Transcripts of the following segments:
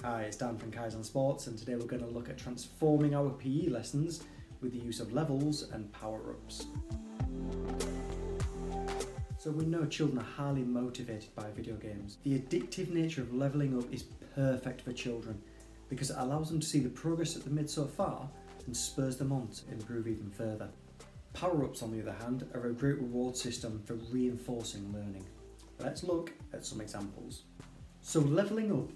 Hi, it's Dan from Kaizen Sports, and today we're going to look at transforming our PE lessons with the use of levels and power-ups. So we know children are highly motivated by video games. The addictive nature of levelling up is perfect for children because it allows them to see the progress that they've made so far and spurs them on to improve even further. Power-ups, on the other hand, are a great reward system for reinforcing learning. Let's look at some examples. So levelling up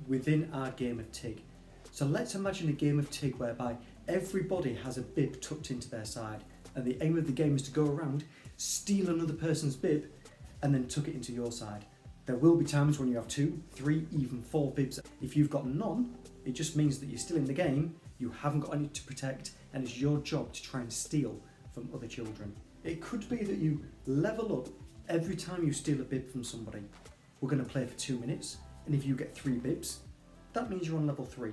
within our game of TIG. So let's imagine a game of TIG whereby everybody has a bib tucked into their side, and the aim of the game is to go around, steal another person's bib and then tuck it into your side. There will be times when you have 2, 3, even 4 bibs. If you've got none, it just means that you're still in the game, you haven't got any to protect, and it's your job to try and steal from other children. It could be that you level up every time you steal a bib from somebody. We're going to play for 2 minutes, and if you get 3 bibs, that means you're on level 3.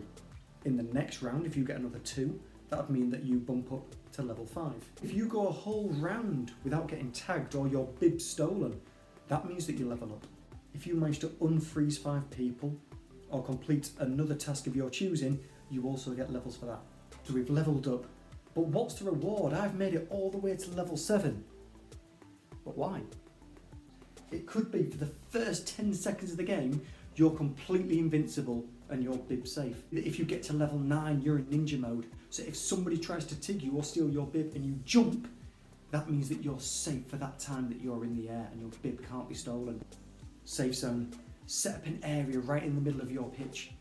In the next round, if you get another 2, that would mean that you bump up to level 5. If you go a whole round without getting tagged or your bib stolen, that means that you level up. If you manage to unfreeze 5 people or complete another task of your choosing, you also get levels for that. So we've leveled up. But what's the reward? I've made it all the way to level 7. But why? It could be for the first 10 seconds of the game, you're completely invincible and you're bib safe. If you get to level 9, you're in ninja mode. So if somebody tries to TIG you or steal your bib and you jump, that means that you're safe for that time that you're in the air and your bib can't be stolen. Safe zone. Set up an area right in the middle of your pitch.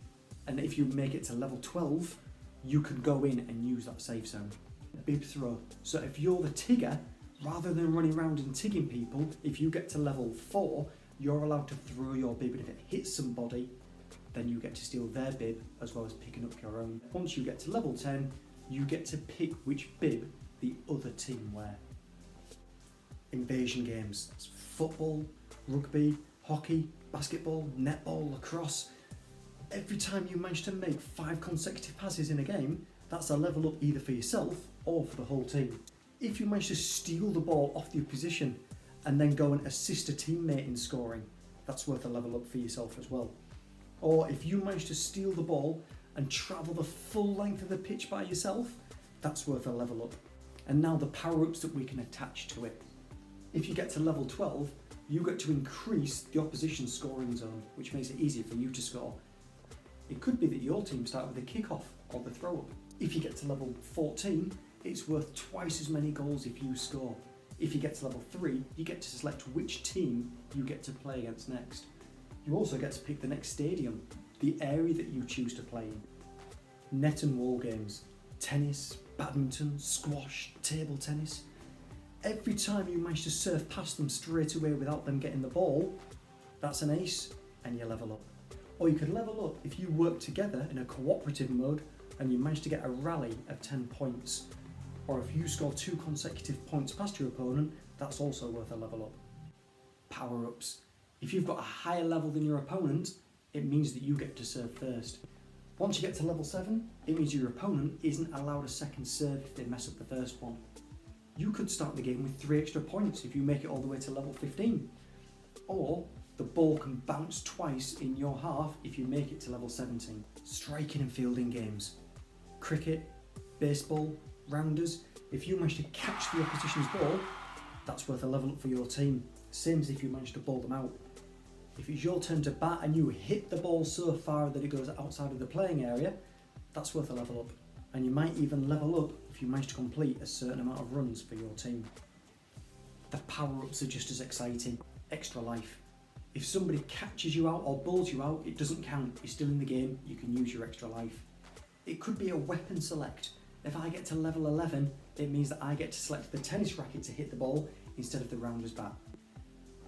And if you make it to level 12, you can go in and use that safe zone. Bib throw. So if you're the TIGger, rather than running around and TIGging people, if you get to level 4, you're allowed to throw your bib, and if it hits somebody, then you get to steal their bib as well as picking up your own. Once you get to level 10, you get to pick which bib the other team wear. Invasion games. That's football, rugby, hockey, basketball, netball, lacrosse. Every time you manage to make 5 consecutive passes in a game, that's a level up either for yourself or for the whole team. If you manage to steal the ball off the opposition and then go and assist a teammate in scoring, that's worth a level up for yourself as well. Or if you manage to steal the ball and travel the full length of the pitch by yourself, that's worth a level up. And now the power-ups that we can attach to it. If you get to level 12, you get to increase the opposition's scoring zone, which makes it easier for you to score. It could be that your team start with a kick-off or the throw-up. If you get to level 14, it's worth twice as many goals if you score. If you get to level 3, you get to select which team you get to play against next. You also get to pick the next stadium, the area that you choose to play in. Net and wall games, tennis, badminton, squash, table tennis. Every time you manage to surf past them straight away without them getting the ball, that's an ace and you level up. Or you could level up if you work together in a cooperative mode and you manage to get a rally of 10 points. Or if you score 2 consecutive points past your opponent, that's also worth a level up. Power-ups. If you've got a higher level than your opponent, it means that you get to serve first. Once you get to level 7, it means your opponent isn't allowed a second serve if they mess up the first one. You could start the game with 3 extra points if you make it all the way to level 15. Or the ball can bounce twice in your half if you make it to level 17. Striking and fielding games. Cricket, baseball, rounders. If you manage to catch the opposition's ball, that's worth a level up for your team. Same as if you manage to ball them out. If it's your turn to bat and you hit the ball so far that it goes outside of the playing area, that's worth a level up. And you might even level up if you manage to complete a certain amount of runs for your team. The power-ups are just as exciting. Extra life. If somebody catches you out or bowls you out, it doesn't count. You're still in the game, you can use your extra life. It could be a weapon select. If I get to level 11, it means that I get to select the tennis racket to hit the ball instead of the rounder's bat.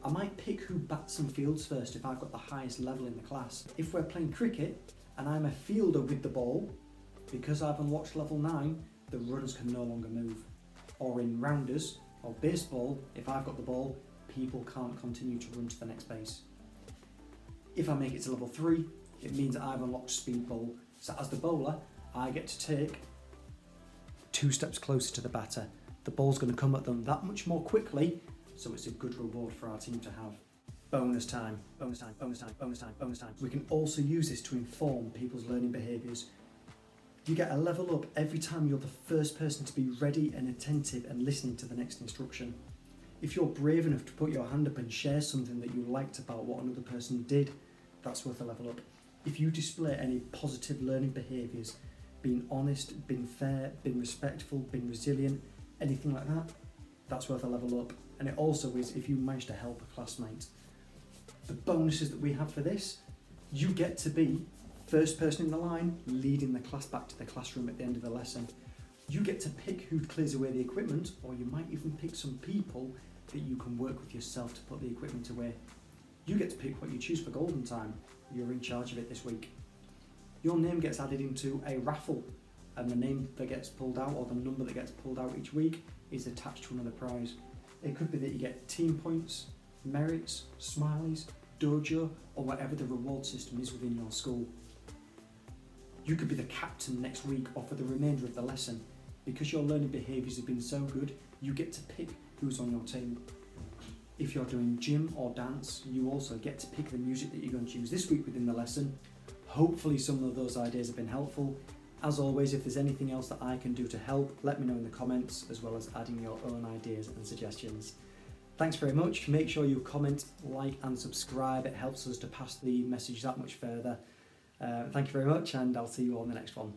I might pick who bats and fields first if I've got the highest level in the class. If we're playing cricket and I'm a fielder with the ball, because I've unlocked level 9, the runners can no longer move. Or in rounders or baseball, if I've got the ball, people can't continue to run to the next base. If I make it to level 3, it means that I've unlocked speed ball. So as the bowler, I get to take 2 steps closer to the batter. The ball's going to come at them that much more quickly, so it's a good reward for our team to have. bonus time, bonus time, bonus time, bonus time, bonus time. We can also use this to inform people's learning behaviours. You get a level up every time you're the first person to be ready and attentive and listening to the next instruction. If you're brave enough to put your hand up and share something that you liked about what another person did, that's worth a level up. If you display any positive learning behaviours, being honest, being fair, being respectful, being resilient, anything like that, that's worth a level up. And it also is if you manage to help a classmate. The bonuses that we have for this, you get to be first person in the line, leading the class back to the classroom at the end of the lesson. You get to pick who clears away the equipment, or you might even pick some people that you can work with yourself to put the equipment away. You get to pick what you choose for golden time. You're in charge of it this week. Your name gets added into a raffle, and the name that gets pulled out, or the number that gets pulled out each week, is attached to another prize. It could be that you get team points, merits, smileys, dojo, or whatever the reward system is within your school. You could be the captain next week or for the remainder of the lesson. Because your learning behaviours have been so good, you get to pick who's on your team. If you're doing gym or dance, you also get to pick the music that you're going to use this week within the lesson. Hopefully some of those ideas have been helpful. As always, if there's anything else that I can do to help, let me know in the comments, as well as adding your own ideas and suggestions. Thanks very much. Make sure you comment, like and subscribe. It helps us to pass the message that much further. Thank you very much, and I'll see you all in the next one.